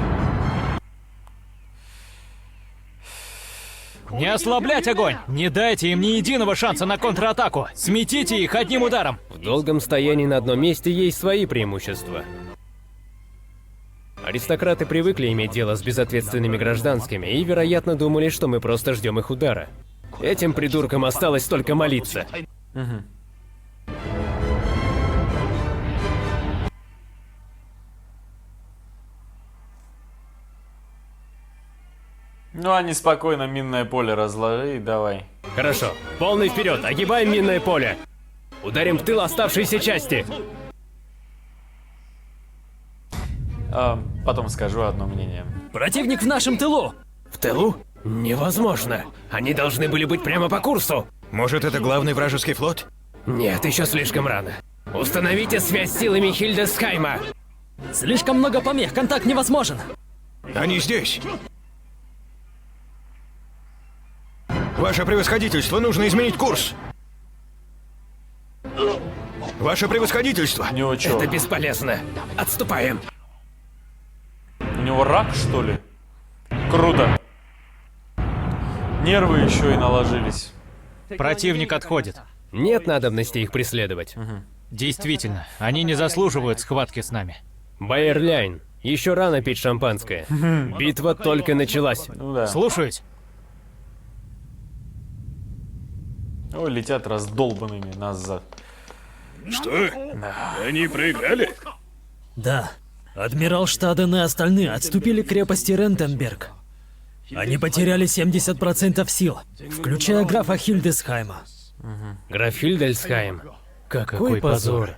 Не ослаблять огонь! Не дайте им ни единого шанса на контратаку! Сметите их одним ударом! В долгом стоянии на одном месте есть свои преимущества. Аристократы привыкли иметь дело с безответственными гражданскими и, вероятно, думали, что мы просто ждем их удара. Этим придуркам осталось только молиться. Ну, они спокойно минное поле разложили, давай. Хорошо. Полный вперед, огибаем минное поле. Ударим в тыл оставшейся части. Потом скажу одно мнение. Противник в нашем тылу! В тылу? Невозможно. Они должны были быть прямо по курсу. Может, это главный вражеский флот? Нет, еще слишком рано. Установите связь с силами Хильдесхайма. Слишком много помех, контакт невозможен. Они здесь. Ваше превосходительство, нужно изменить курс. Ваше превосходительство. У него что? Это бесполезно. Отступаем. У него рак, что ли? Круто. Нервы еще и наложились. Противник отходит. Нет надобности их преследовать. Действительно, они не заслуживают схватки с нами. Байерляйн, еще рано пить шампанское. Битва только началась. Ну да. Слушаюсь. Ой, летят раздолбанными назад. Что? Они проиграли? Да. Адмирал Штаден и остальные отступили к крепости Рентенберг. Они потеряли 70% сил, включая графа Хильдесхайма. Граф Хильдельсхайм. Какой позор.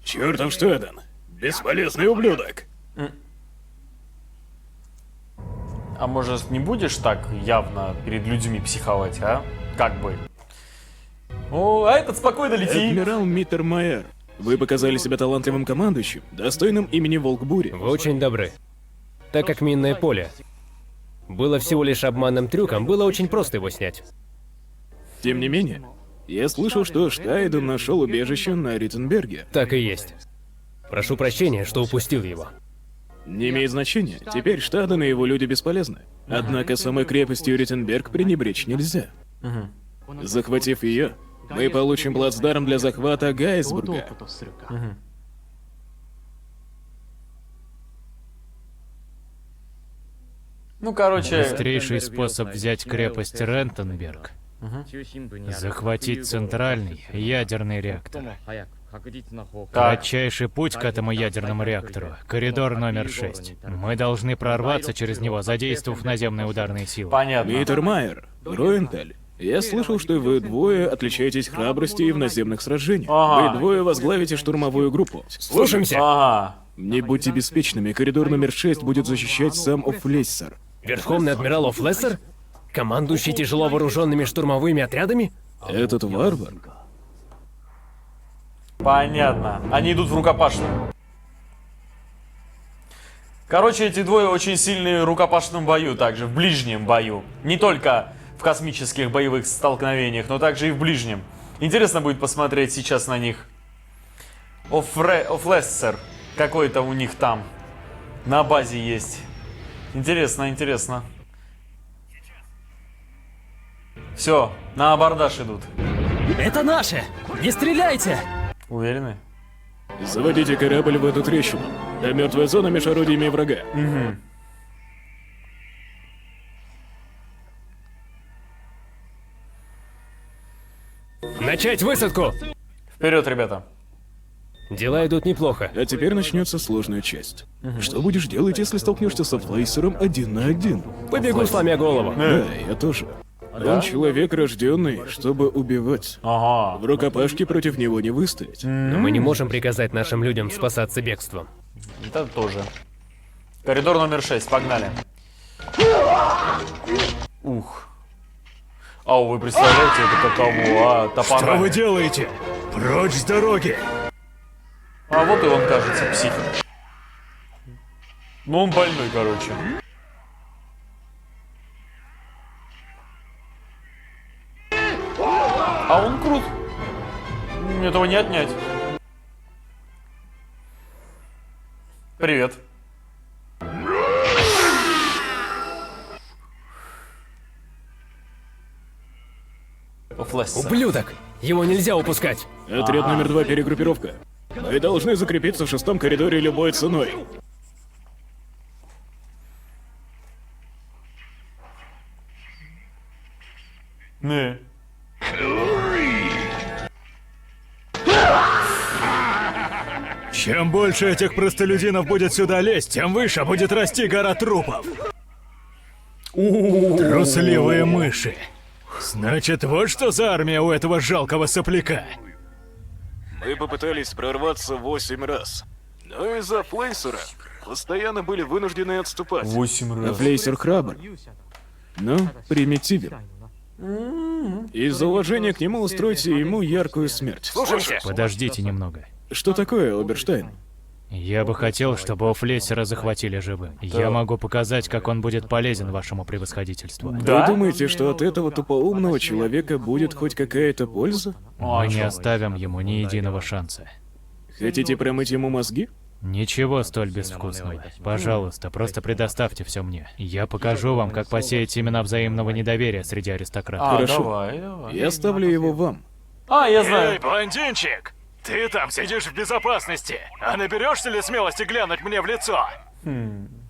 Чертов Штаден. Бесполезный ублюдок. А может, не будешь так явно перед людьми психовать, а? Как бы. О, а этот спокойно лети. Адмирал Миттермайер, вы показали себя талантливым командующим, достойным имени Волкбури. Вы очень добры. Так как минное поле было всего лишь обманным трюком, было очень просто его снять. Тем не менее, я слышал, что Штайден нашел убежище на Риттенберге. Так и есть. Прошу прощения, что упустил его. Не имеет значения, теперь Штаден и его люди бесполезны. Однако самой крепостью Риттенберг пренебречь нельзя. Захватив ее, мы получим плацдарм для захвата Гайсбурга. Ну, короче... Быстрейший способ взять крепость Рентенберг. Захватить центральный ядерный реактор. Так, Кратчайший путь к этому ядерному реактору — коридор номер 6. Мы должны прорваться через него, задействовав наземные ударные силы. понятно. Миттермайер, Роенталь, я слышал, что вы двое отличаетесь храбростью и в наземных сражениях. Ага. Вы двое возглавите штурмовую группу. Слушаемся. Ага. Не будьте беспечными, коридор номер 6 будет защищать сам Офлессер. Верховный адмирал Офлессер? Командующий тяжело вооруженными штурмовыми отрядами? Этот варвар. Понятно. Они идут в рукопашную. Короче, эти двое очень сильные в рукопашном бою, также в ближнем бою. Не только в космических боевых столкновениях, но также и в ближнем. Интересно будет посмотреть сейчас на них. Офлессер какой-то у них там на базе есть. Интересно, интересно. Все, на абордаж идут. Это наши! Не стреляйте! Уверены? Заводите корабль в эту трещину. Это мертвая зона между орудиями врага. Начать высадку! Вперед, ребята. Дела идут неплохо. А теперь начнется сложная часть. Что будешь делать, если столкнешься со Флейсером 1 на 1? Побегу, сломя голову. Да, я тоже. Он человек, рожденный, чтобы убивать. Ага. В рукопашке против него не выстоять. Но мы не можем приказать нашим людям спасаться бегством. Это тоже. Коридор номер 6, погнали. Ух. Ау, вы представляете, это каково, топорами. делаете? Прочь с дороги! А вот и он, кажется, псих. Ну, он больной, короче. А он крут. Этого не отнять. Привет. Флэш. Ублюдок! Его нельзя упускать! Отряд номер 2, перегруппировка. Мы должны закрепиться в 6-м коридоре любой ценой. Не. Чем больше этих простолюдинов будет сюда лезть, тем выше будет расти гора трупов. Трусливые мыши. Значит, вот что за армия у этого жалкого сопляка. Мы попытались прорваться 8 раз. Но из-за Флейсера постоянно были вынуждены отступать. 8 раз. Флейсер храбр, но примитивен. Из-за уважения к нему устройте ему яркую смерть. Подождите немного. Что такое, Оберштайн? Я бы хотел, чтобы Офлейсера захватили живым. Я могу показать, как он будет полезен вашему превосходительству. Да? Вы думаете, что от этого тупоумного человека будет хоть какая-то польза? Мы не оставим ему ни единого шанса. Хотите промыть ему мозги? Ничего столь безвкусного. Пожалуйста, просто предоставьте все мне. Я покажу вам, как посеять семена взаимного недоверия среди аристократов. Хорошо. Давай. Я ставлю его вам. Я знаю. блондинчик! Ты там сидишь в безопасности, а наберешься ли смелости глянуть мне в лицо?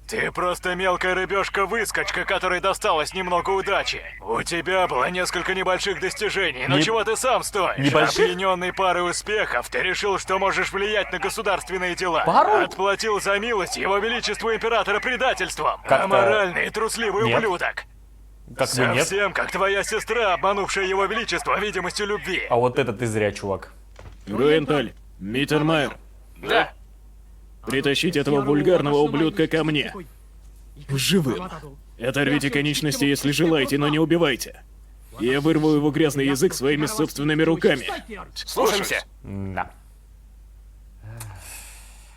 Ты просто мелкая рыбешка-выскочка, которой досталось немного удачи. У тебя было несколько небольших достижений, но Не- чего ты сам стоишь? Небольших? Опьянённый парой успехов, ты решил, что можешь влиять на государственные дела. Пару? Отплатил за милость его величеству императора предательством. Как-то- Аморальный и трусливый Нет. ублюдок. Как бы нет. Совсем как твоя сестра, обманувшая его величество видимостью любви. А вот это ты зря, чувак. Руенталь, Миттермайер, Да. притащите этого вульгарного ублюдка ко мне. Живым. Оторвите конечности, если желаете, но не убивайте. Я вырву его грязный язык своими собственными руками. Слушаемся. Да.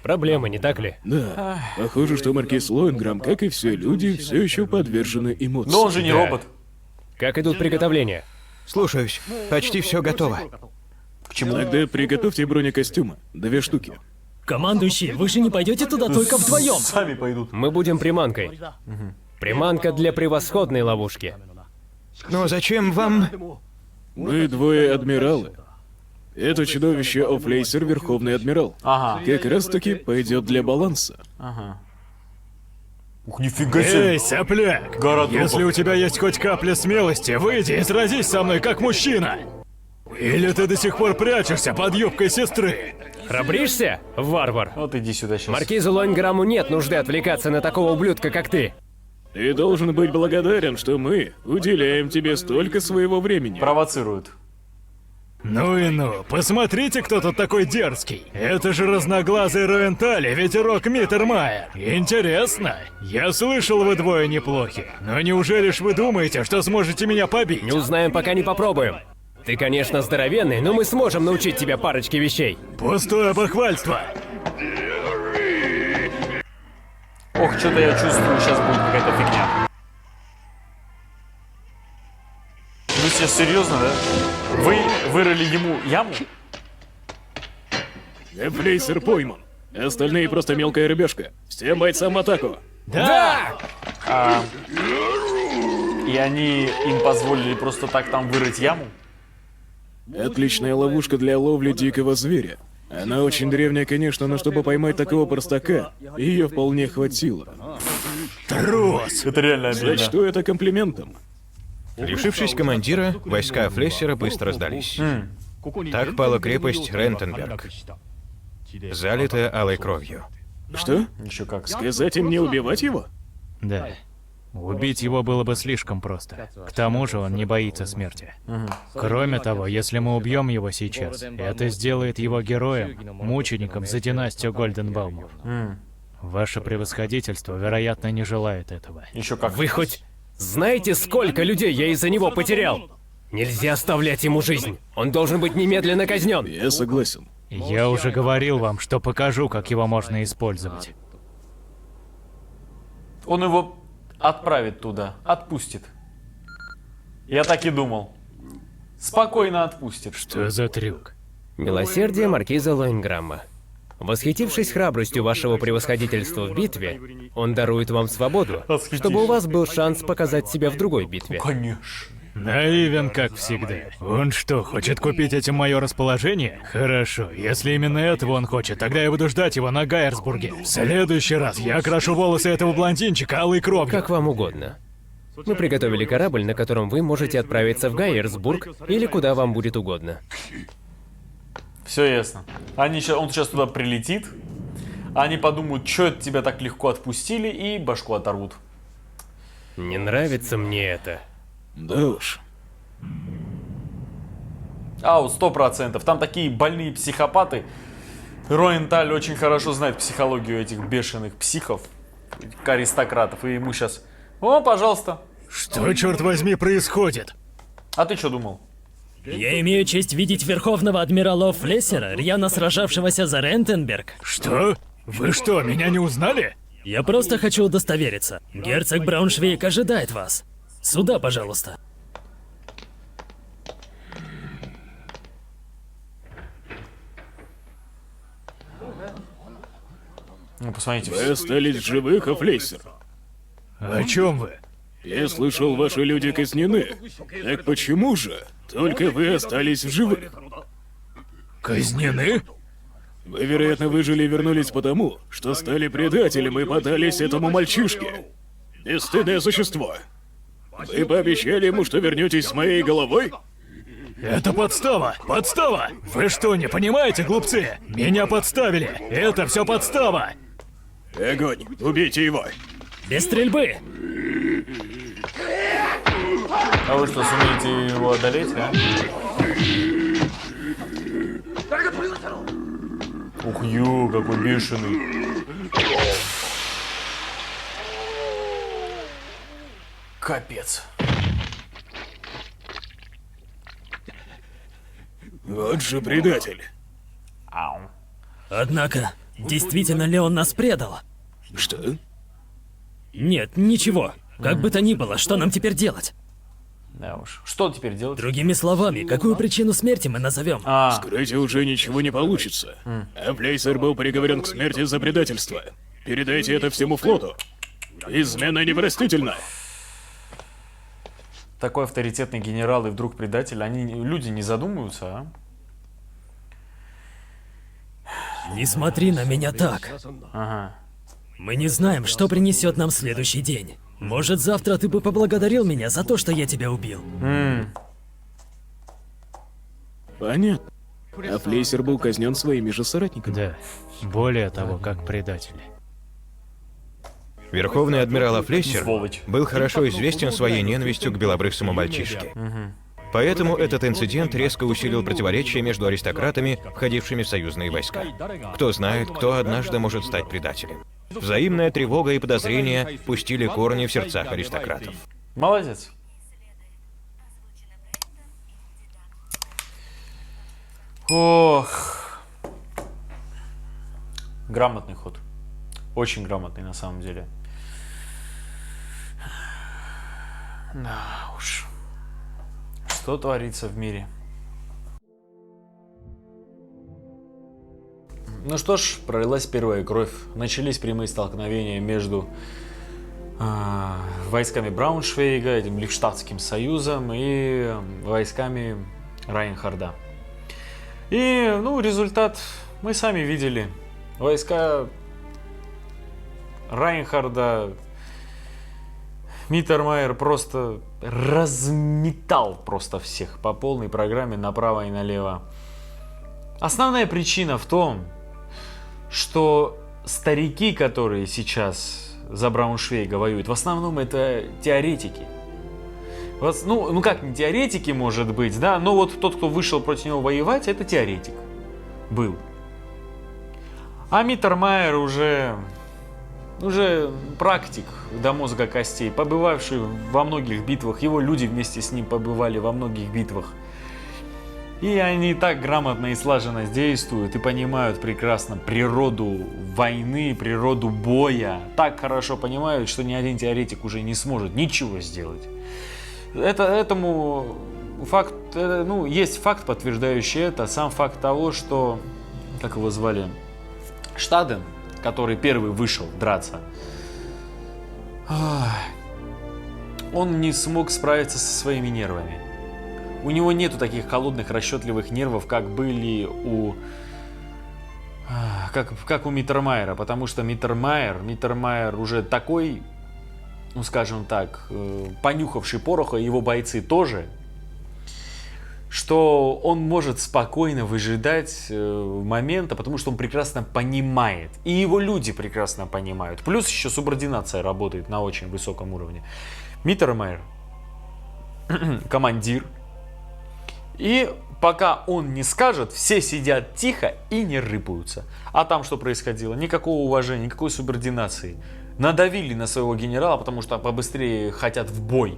Проблемы, не так ли? Да, похоже, что маркиз Лоинграм, как и все люди, все еще подвержены эмоциям. Но он же не Да. робот. Как идут приготовления? Слушаюсь. Почти все готово. К чему? Тогда приготовьте бронекостюмы. 2 штуки. Командующий, вы же не пойдете туда только вдвоем. Сами пойдут. Мы будем приманкой. Приманка для превосходной ловушки. Но зачем вам... Мы 2 адмиралы. Это чудовище Офлейсер, Верховный Адмирал. Ага. Как раз таки пойдет для баланса. Ага. Ух, нифига себе. Эй, сопляк! Гора трупов. Если у тебя есть хоть капля смелости, выйди и сразись со мной как мужчина! Или ты до сих пор прячешься под юбкой сестры? Храбришься, варвар? Вот иди сюда сейчас. Маркизу Лоинграму нет нужды отвлекаться на такого ублюдка, как ты. Ты должен быть благодарен, что мы уделяем тебе столько своего времени. Провоцируют. Ну и ну, посмотрите, кто тут такой дерзкий. Это же разноглазый Руентали, ветерок Миттермайер. Интересно. Я слышал, вы 2 неплохи. Но неужели ж вы думаете, что сможете меня побить? Не узнаем, пока не попробуем. Ты, конечно, здоровенный, но мы сможем научить тебя парочке вещей. Пустое похвальство. Ох, что-то я чувствую, сейчас будет какая-то фигня. Вы сейчас серьезно, да? Вы вырыли ему яму? Офлейсер пойман. Остальные просто мелкая рыбешка. Всем бойцам в атаку. Да! И они им позволили просто так там вырыть яму? Отличная ловушка для ловли дикого зверя. Она очень древняя, конечно, но чтобы поймать такого простака, ее вполне хватило. Трус! Это реально обидно. Сочту это комплиментом. Лишившись командира, войска Флессера быстро сдались. Так пала крепость Рентенберг, залитая алой кровью. Что? Еще как. Сказать им не убивать его? Да. Убить его было бы слишком просто. К тому же он не боится смерти. Кроме того, если мы убьем его сейчас, это сделает его героем, мучеником за династию Гольденбаумов. Ваше превосходительство, вероятно, не желает этого. Еще как. Вы хоть знаете, сколько людей я из-за него потерял? Нельзя оставлять ему жизнь. Он должен быть немедленно казнен. Я согласен. Я уже говорил вам, что покажу, как его можно использовать. Он его отправит туда, отпустит. Я так и думал. Спокойно отпустит. Что за трюк? Милосердие маркиза Лоинграмма. Восхитившись храбростью вашего превосходительства в битве, он дарует вам свободу, чтобы у вас был шанс показать себя в другой битве. Конечно. Наивен, как всегда. Он что, хочет купить этим мое расположение? Хорошо, если именно этого он хочет, тогда я буду ждать его на Гайерсбурге. В следующий раз я окрашу волосы этого блондинчика алой кровью. Как вам угодно. Мы приготовили корабль, на котором вы можете отправиться в Гайерсбург или куда вам будет угодно. Все ясно. Он сейчас туда прилетит. Они подумают, что это тебя так легко отпустили, и башку оторвут. Не нравится мне это. Да уж. Вот 100%. Там такие больные психопаты. Роенталь очень хорошо знает психологию этих бешеных психов, аристократов. И ему сейчас... О, пожалуйста. Что, черт возьми, происходит? А ты что думал? Я имею честь видеть Верховного Адмирала Флессера, рьяно сражавшегося за Рентенберг. Что? Вы что, меня не узнали? Я просто хочу удостовериться. Герцог Брауншвейг ожидает вас. Сюда, пожалуйста. Ну, посмотрите. Вы остались в живых, Флессер? О чем вы? Я слышал, ваши люди казнены. Так почему же только вы остались в живых? Казнены? Вы, вероятно, выжили и вернулись потому, что стали предателем и подались этому мальчишке. Бесстыдное существо. Вы пообещали ему, что вернетесь с моей головой? Это подстава! Подстава! Вы что, не понимаете, глупцы? Меня подставили! Это все подстава! Огонь! Убейте его! Без стрельбы! А вы что, сумеете его одолеть, а? Ух, какой бешеный. Капец. Вот же предатель. Ау. Однако, действительно ли он нас предал? Что? Нет, ничего. Как бы то ни было, что нам теперь делать? Да уж. Что теперь делать? Другими словами, какую причину смерти мы назовем? Скрыть уже ничего не получится. А Флессер был приговорен к смерти за предательство. Передайте это всему флоту. Измена непростительна. Такой авторитетный генерал и вдруг предатель. Люди не задумываются, а? Не смотри на меня так. Ага. Мы не знаем, что принесет нам следующий день. Может, завтра ты бы поблагодарил меня за то, что я тебя убил. Понятно. А Флессер был казнен своими же соратниками. Да. Более того, как предатель. Верховный адмирал Флессер Сволочь. был хорошо известен своей ненавистью к белобрысому мальчишке. Поэтому этот инцидент резко усилил противоречия между аристократами, входившими в союзные войска. Кто знает, кто однажды может стать предателем. Взаимная тревога и подозрения пустили корни в сердцах аристократов. Молодец. Ох. Грамотный ход. Очень грамотный на самом деле. Да уж. Что творится в мире? Ну что ж, пролилась первая кровь. Начались прямые столкновения между войсками Брауншвейга, этим Лихштадтским союзом, и войсками Райнхарда. И, ну, результат мы сами видели. Войска Райнхарда Миттермайер просто разметал просто всех по полной программе направо и налево. Основная причина в том, что старики, которые сейчас за Брауншвейга воюют, в основном это теоретики. Ну как не теоретики, может быть, да, но вот тот, кто вышел против него воевать, это теоретик был. А Миттермайер уже практик до мозга костей, побывавший во многих битвах, его люди вместе с ним побывали во многих битвах. И они так грамотно и слаженно действуют и понимают прекрасно природу войны, природу боя. Так хорошо понимают, что ни один теоретик уже не сможет ничего сделать. Этому факт, ну, есть факт, подтверждающий это. Сам факт того, что, как его звали, Штаден, который первый вышел драться, он не смог справиться со своими нервами. У него нету таких холодных, расчетливых нервов, как были как у Миттермайера, потому что Миттермайер уже такой, ну скажем так, понюхавший пороха, его бойцы тоже, что он может спокойно выжидать момента, потому что он прекрасно понимает, и его люди прекрасно понимают. Плюс еще субординация работает на очень высоком уровне. Миттермайер командир. И пока он не скажет, все сидят тихо и не рыпаются. А там что происходило? Никакого уважения, никакой субординации. Надавили на своего генерала, потому что побыстрее хотят в бой.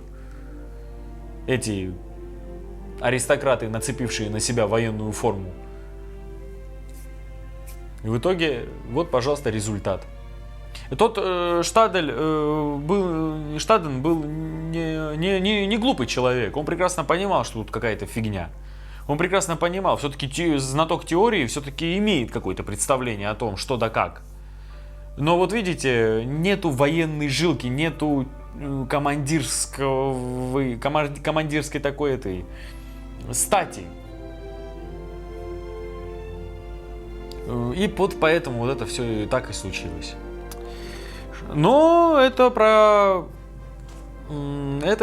Эти аристократы, нацепившие на себя военную форму. И в итоге, вот, пожалуйста, результат. Тот Штаден был не глупый человек. Он прекрасно понимал, что тут какая-то фигня. Он прекрасно понимал, все-таки знаток теории все-таки имеет какое-то представление о том, что да как. Но вот видите, нету военной жилки, нету командирской такой этой стати. И вот поэтому вот это все так и случилось. Но это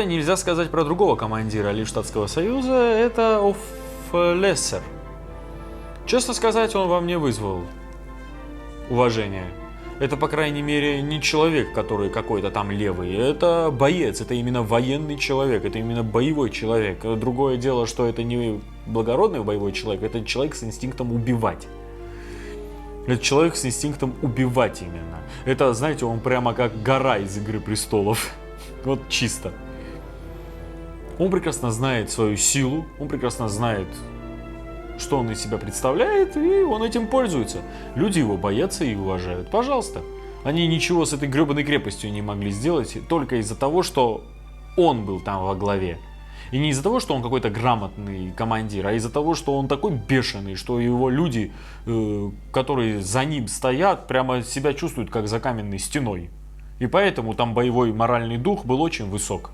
нельзя сказать про другого командира Лейбштадтского союза, это Оф Лессер. Честно сказать, он во мне вызвал уважение. Это, по крайней мере, не человек, который какой-то там левый, это боец, это именно военный человек, это именно боевой человек. Другое дело, что это не благородный боевой человек, это человек с инстинктом убивать. Это человек с инстинктом убивать именно. Это, знаете, он прямо как гора из «Игры престолов». Вот чисто. Он прекрасно знает свою силу, он прекрасно знает, что он из себя представляет, и он этим пользуется. Люди его боятся и уважают. Пожалуйста. Они ничего с этой гребаной крепостью не могли сделать только из-за того, что он был там во главе. И не из-за того, что он какой-то грамотный командир, а из-за того, что он такой бешеный, что его люди, которые за ним стоят, прямо себя чувствуют как за каменной стеной. И поэтому там боевой моральный дух был очень высок.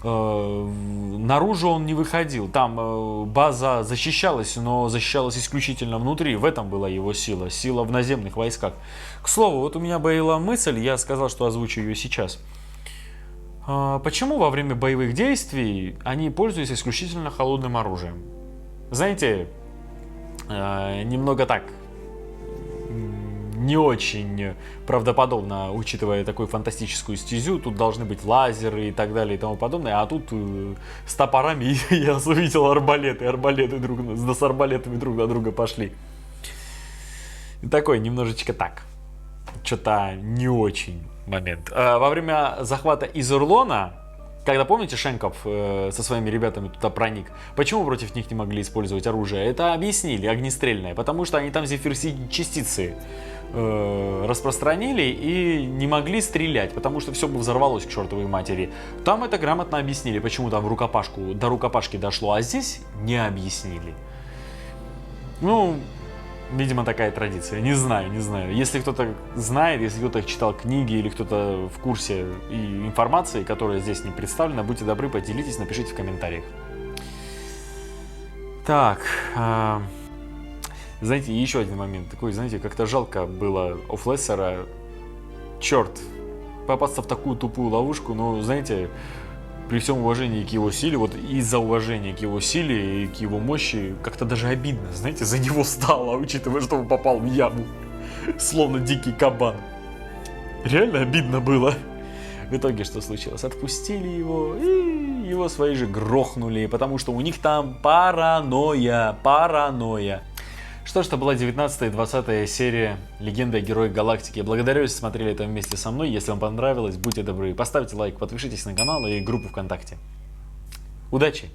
Наружу он не выходил. Там база защищалась, но защищалась исключительно внутри. В этом была его сила. Сила в наземных войсках. К слову, вот у меня была мысль, я сказал, что озвучу ее сейчас. Почему во время боевых действий они пользуются исключительно холодным оружием? Знаете, немного так, не очень правдоподобно, учитывая такую фантастическую стезю. Тут должны быть лазеры и так далее и тому подобное. А тут с топорами я увидел арбалеты. С арбалетами друг на друга пошли. И такой немножечко так. Что-то не очень момент. Во время захвата Изурлона, когда, помните, Шенков со своими ребятами туда проник, почему против них не могли использовать оружие? Это объяснили, огнестрельное, потому что они там зефирские частицы распространили и не могли стрелять, потому что все бы взорвалось к чертовой матери. Там это грамотно объяснили, почему там до рукопашки дошло, а здесь не объяснили. Ну, видимо, такая традиция. Не знаю. Если кто-то знает, если кто-то читал книги или кто-то в курсе информации, которая здесь не представлена, будьте добры, поделитесь, напишите в комментариях. Так, знаете, еще один момент. Такой, знаете, как-то жалко было у Флессера. Черт, попасться в такую тупую ловушку, но, знаете, при всем уважении к его силе, вот из-за уважения к его силе и к его мощи, как-то даже обидно, знаете, за него стало, учитывая, что он попал в яму, словно дикий кабан. Реально обидно было. В итоге что случилось? Отпустили его, и его свои же грохнули, потому что у них там паранойя. Что ж, это была 19 и 20 серия «Легенда о Герое Галактики». Я благодарю, если смотрели это вместе со мной. Если вам понравилось, будьте добры, поставьте лайк, подпишитесь на канал и группу ВКонтакте. Удачи!